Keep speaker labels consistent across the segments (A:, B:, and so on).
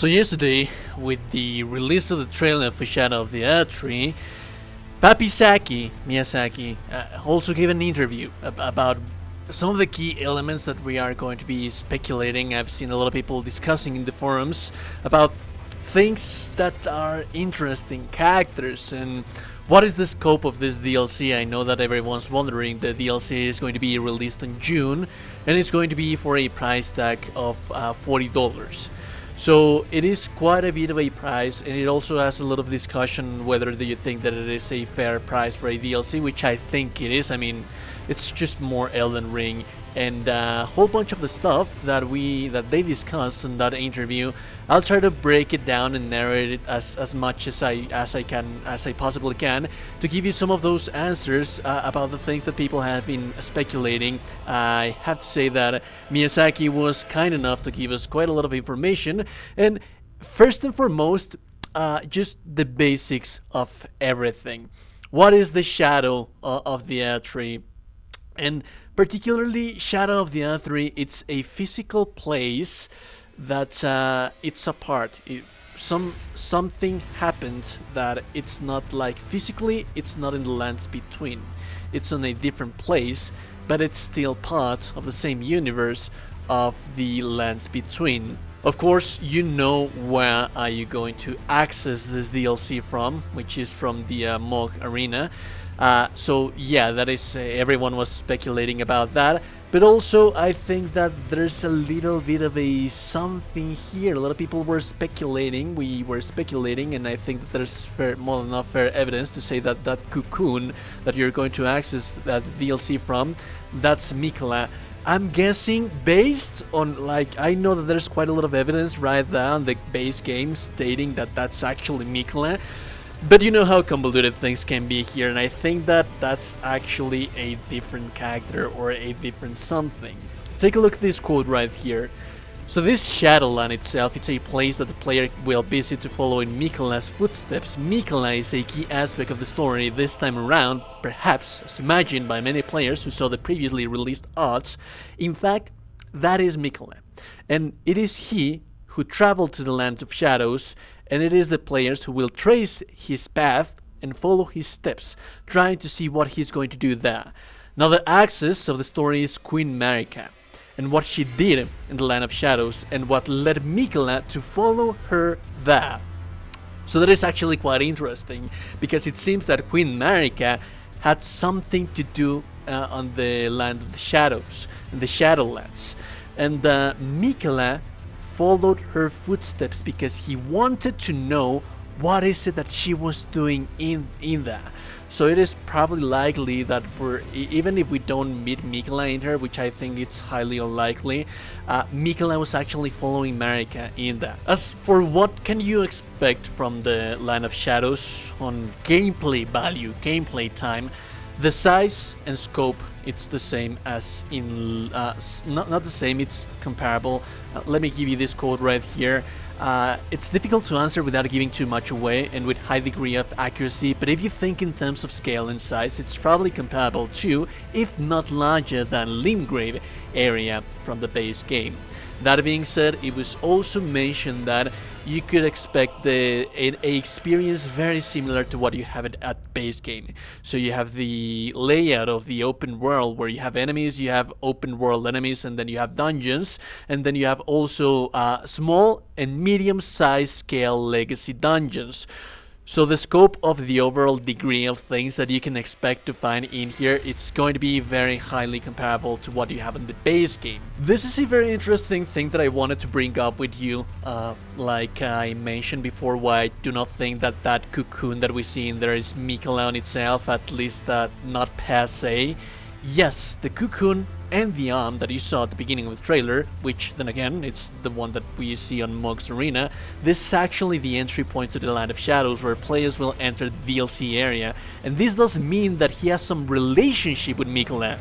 A: So yesterday, with the release of the trailer for Shadow of the Erdtree, Miyazaki, also gave an interview about some of the key elements that we are going to be speculating. I've seen a lot of people discussing in the forums about things that are interesting, characters, and what is the scope of this DLC. I know that everyone's wondering. The DLC is going to be released in June, and it's going to be for a price tag of $40. So it is quite a bit of a price, and it also has a lot of discussion whether do you think that it is a fair price for a DLC, which I think it is. I mean, it's just more Elden Ring and a whole bunch of the stuff that they discussed in that interview. I'll try to break it down and narrate it as much as I possibly can, to give you some of those answers about the things that people have been speculating. I have to say that Miyazaki was kind enough to give us quite a lot of information, and first and foremost, just the basics of everything. What is the Shadow of the Erdtree? And particularly Shadow of the Erdtree, it's a physical place that it's apart. Something happened that it's not like physically, it's not in the lands between. It's on a different place, but it's still part of the same universe of the lands between. Of course, you know where are you going to access this DLC from, which is from the Mog Arena. So yeah, that is everyone was speculating about that, but also I think that there's a little bit of a something here. A lot of people were speculating, we were speculating, and I think that there's more than enough fair evidence to say that that cocoon that you're going to access that DLC from, that's Mikola. I'm guessing based on, like, I know that there's quite a lot of evidence right there on the base game stating that that's actually Mikola. But you know how convoluted things can be here, and I think that that's actually a different character or a different something. Take a look at this quote right here. So this Shadowland itself, it's a place that the player will visit to follow in Mikola's footsteps. Mikola is a key aspect of the story this time around, perhaps as imagined by many players who saw the previously released arts. In fact, that is Mikola, and it is he who traveled to the Lands of Shadows, and it is the players who will trace his path and follow his steps, trying to see what he's going to do there. Now the axis of the story is Queen Marika, and what she did in the Land of Shadows, and what led Mikola to follow her there. So that is actually quite interesting, because it seems that Queen Marika had something to do on the Land of the Shadows, in the Shadowlands, and Mikola followed her footsteps because he wanted to know what is it that she was doing in there. So it is probably likely that even if we don't meet Mikola in her, which I think it's highly unlikely, Mikola was actually following Marika in there. As for what can you expect from the Land of Shadows on gameplay value, gameplay time, the size and scope, it's the same as in, not the same, it's comparable. Let me give you this quote right here. It's difficult to answer without giving too much away and with high degree of accuracy, but if you think in terms of scale and size, it's probably comparable to, if not larger than, Limgrave area from the base game. That being said, it was also mentioned that you could expect an experience very similar to what you have at base game. So you have the layout of the open world where you have enemies, you have open world enemies, and then you have dungeons, and then you have also small and medium-sized scale legacy dungeons. So the scope of the overall degree of things that you can expect to find in here, it's going to be very highly comparable to what you have in the base game. This is a very interesting thing that I wanted to bring up with you. Like I mentioned before, why I do not think that that cocoon that we see in there is Mikola on itself, at least not per se. Yes, the cocoon and the arm that you saw at the beginning of the trailer, which then again, it's the one that we see on Mog's Arena, this is actually the entry point to the Land of Shadows where players will enter the DLC area, and this does mean that he has some relationship with Mikola.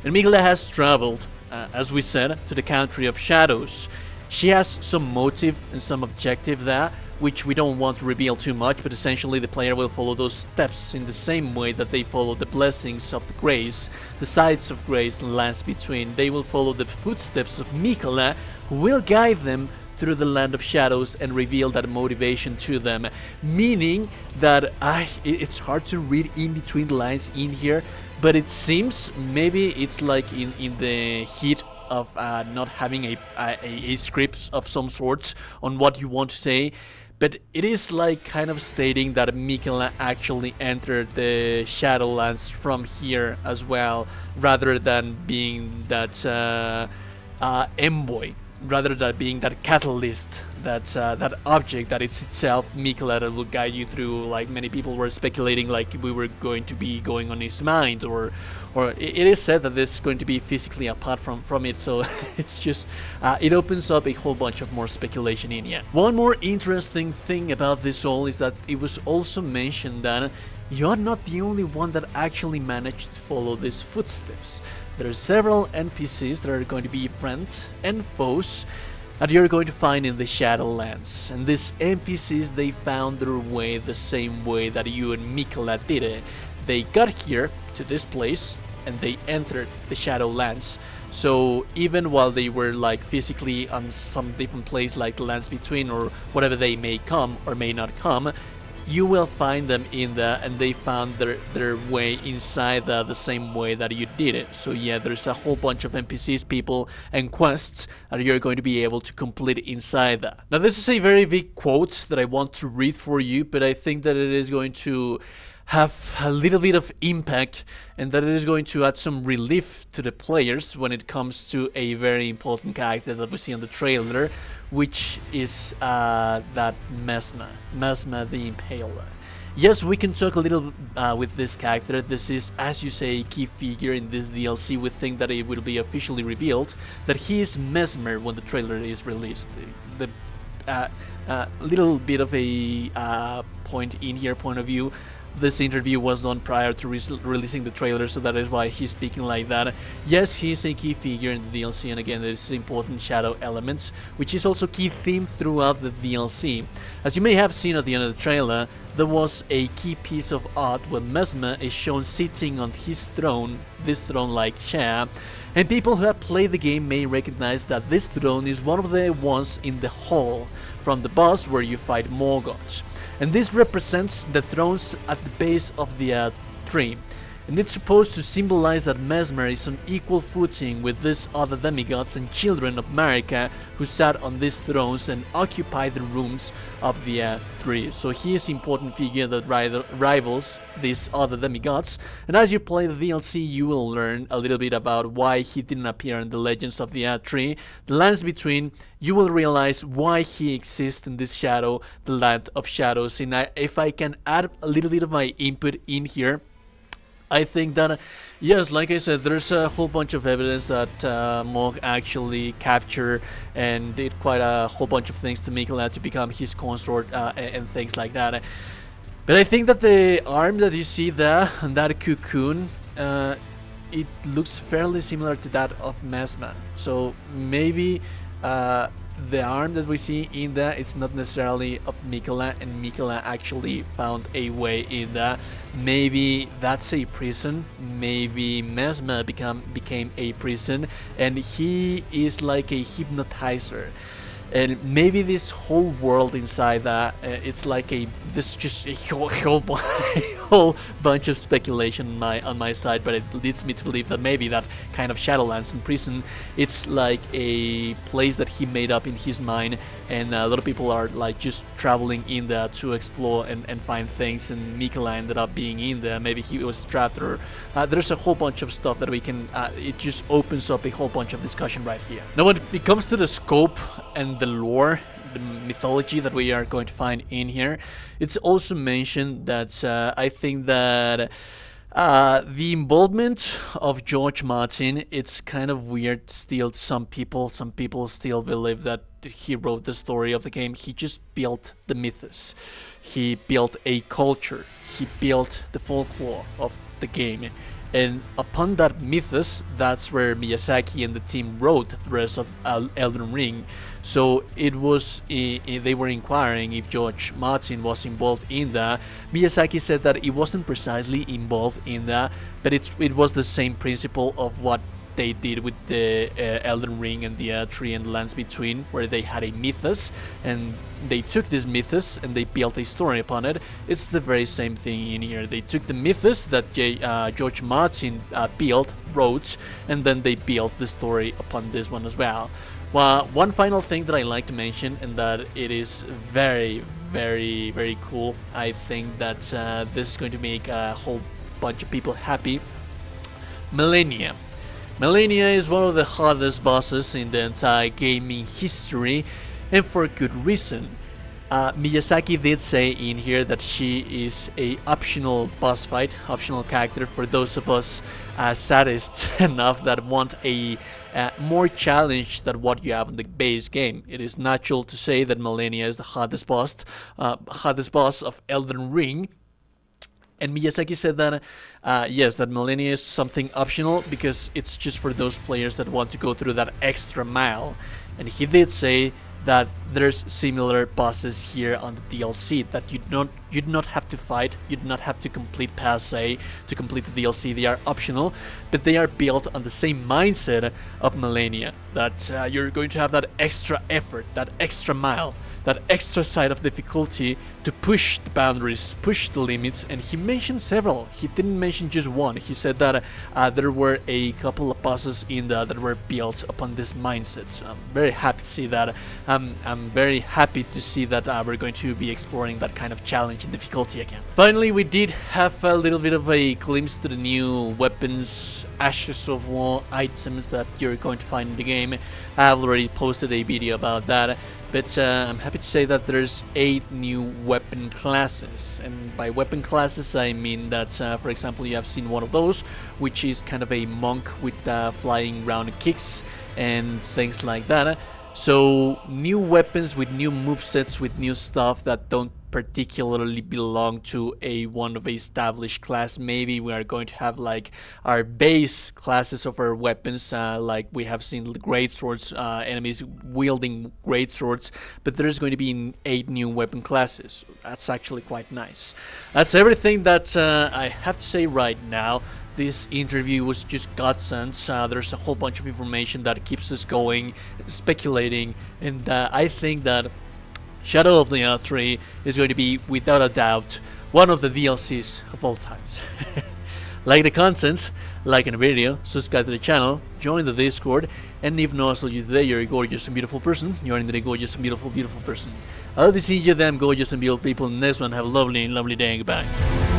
A: And Mikola has traveled, as we said, to the Country of Shadows. She has some motive and some objective there, which we don't want to reveal too much, but essentially the player will follow those steps in the same way that they follow the blessings of the grace, the sides of grace and lands between. They will follow the footsteps of Mikola, who will guide them through the land of shadows and reveal that motivation to them. Meaning that it's hard to read in between the lines in here, but it seems maybe it's like in the heat of not having a script of some sorts on what you want to say. But it is like kind of stating that Miquella actually entered the Shadowlands from here as well, rather than being that envoy, rather than being that catalyst, that object that it's itself Miquella that will guide you through. Like many people were speculating, like we were going to be going on his mind, or it is said that this is going to be physically apart from it. So it's just it opens up a whole bunch of more speculation in here. One more interesting thing about this all is that it was also mentioned that you're not the only one that actually managed to follow these footsteps. There are several NPCs that are going to be friends and foes that you're going to find in the Shadowlands. And these NPCs, they found their way the same way that you and Miquella did it. They got here to this place and they entered the Shadowlands. So even while they were like physically on some different place, like the lands between or whatever they may come or may not come, you will find them in there, and they found their way inside the same way that you did it. So yeah, there's a whole bunch of NPCs, people, and quests that you're going to be able to complete inside that. Now this is a very big quote that I want to read for you, but I think that it is going to have a little bit of impact, and that it is going to add some relief to the players when it comes to a very important character that we see on the trailer, which is that Mesma the Impaler. Yes, we can talk a little with this character. This is, as you say, a key figure in this DLC. We think that it will be officially revealed that he is Mesmer when the trailer is released. The little bit of a point of view. This interview was done prior to releasing the trailer, so that is why he's speaking like that. Yes, he's a key figure in the DLC, and again, there's important shadow elements, which is also key theme throughout the DLC. As you may have seen at the end of the trailer, there was a key piece of art where Mesmer is shown sitting on his throne, this throne-like chair, and people who have played the game may recognize that this throne is one of the ones in the hall from the boss where you fight Morgoth. And this represents the thrones at the base of the Erdtree. And it's supposed to symbolize that Mesmer is on equal footing with these other demigods and children of Marika who sat on these thrones and occupied the rooms of the Erdtree. So he is an important figure that rivals these other demigods. And as you play the DLC, you will learn a little bit about why he didn't appear in the Legends of the Erdtree, the lands between. You will realize why he exists in this shadow, the land of shadows. And if I can add a little bit of my input in here, I think that, yes, like I said, there's a whole bunch of evidence that Morg actually captured and did quite a whole bunch of things to Miquella to become his consort and things like that. But I think that the arm that you see there, and that cocoon, it looks fairly similar to that of Mesmer. So maybe the arm that we see in there, it's not necessarily of Miquella, and Miquella actually found a way in there. Maybe that's a prison, maybe Mesmer became a prison, and he is like a hypnotizer. And maybe this whole world inside that, it's like this just a whole bunch of speculation on my side, but it leads me to believe that maybe that kind of Shadowlands and prison, it's like a place that he made up in his mind, and a lot of people are like just traveling in there to explore and find things, and Miquella ended up being in there. Maybe he was trapped, or there's a whole bunch of stuff that we can, it just opens up a whole bunch of discussion right here. Now when it comes to the scope and the lore, the mythology that we are going to find in here, it's also mentioned that I think that the involvement of George Martin, it's kind of weird still. Some people still believe that he wrote the story of the game. He just built the mythos, he built a culture, he built the folklore of the game. And upon that mythos, that's where Miyazaki and the team wrote the rest of Elden Ring. So it was, they were inquiring if George Martin was involved in that. Miyazaki said that he wasn't precisely involved in that, but it was the same principle of what they did with the Elden Ring and the Erdtree and the Lands Between, where they had a mythos and they took this mythos and they built a story upon it. It's the very same thing in here. They took the mythos that George Martin wrote, and then they built the story upon this one as well. Well, one final thing that I like to mention, and that it is very, very, very cool. I think that this is going to make a whole bunch of people happy. Millennia. Millennia is one of the hardest bosses in the entire gaming history, and for good reason. Miyazaki did say in here that she is a optional boss fight, optional character for those of us sadists enough that want a more challenge than what you have in the base game. It is natural to say that Millennia is the hottest boss of Elden Ring. And Miyazaki said that, yes, that Millennia is something optional because it's just for those players that want to go through that extra mile. And he did say that there's similar bosses here on the DLC that you do not have to fight, you do not have to complete Pass A to complete the DLC. They are optional, but they are built on the same mindset of Millennia, that you're going to have that extra effort, that extra mile, that extra side of difficulty to push the boundaries, push the limits. And he mentioned several. He didn't mention just one. He said that there were a couple of bosses in there that were built upon this mindset. So I'm very happy to see that. I'm very happy to see that we're going to be exploring that kind of challenge and difficulty again. Finally, we did have a little bit of a glimpse to the new weapons, Ashes of War items that you're going to find in the game. I have already posted a video about that. But I'm happy to say that there's 8 new weapon classes, and by weapon classes I mean that, for example, you have seen one of those, which is kind of a monk with flying round kicks and things like that. So new weapons with new movesets, with new stuff that don't particularly belong to one of a established class. Maybe we are going to have like our base classes of our weapons, like we have seen the great swords, enemies wielding great swords, but there's going to be 8 new weapon classes. That's actually quite nice. That's everything that I have to say right now. This interview was just godsend. There's a whole bunch of information that keeps us going, speculating, and I think that Shadow of the Erdtree is going to be, without a doubt, one of the DLCs of all times. Like the content, like the video, subscribe to the channel, join the Discord, and if not also you today, you're a gorgeous and beautiful person, you're in the gorgeous and beautiful person. I'll be seeing you then, gorgeous and beautiful people, in the next one. Have a lovely, lovely day, and goodbye.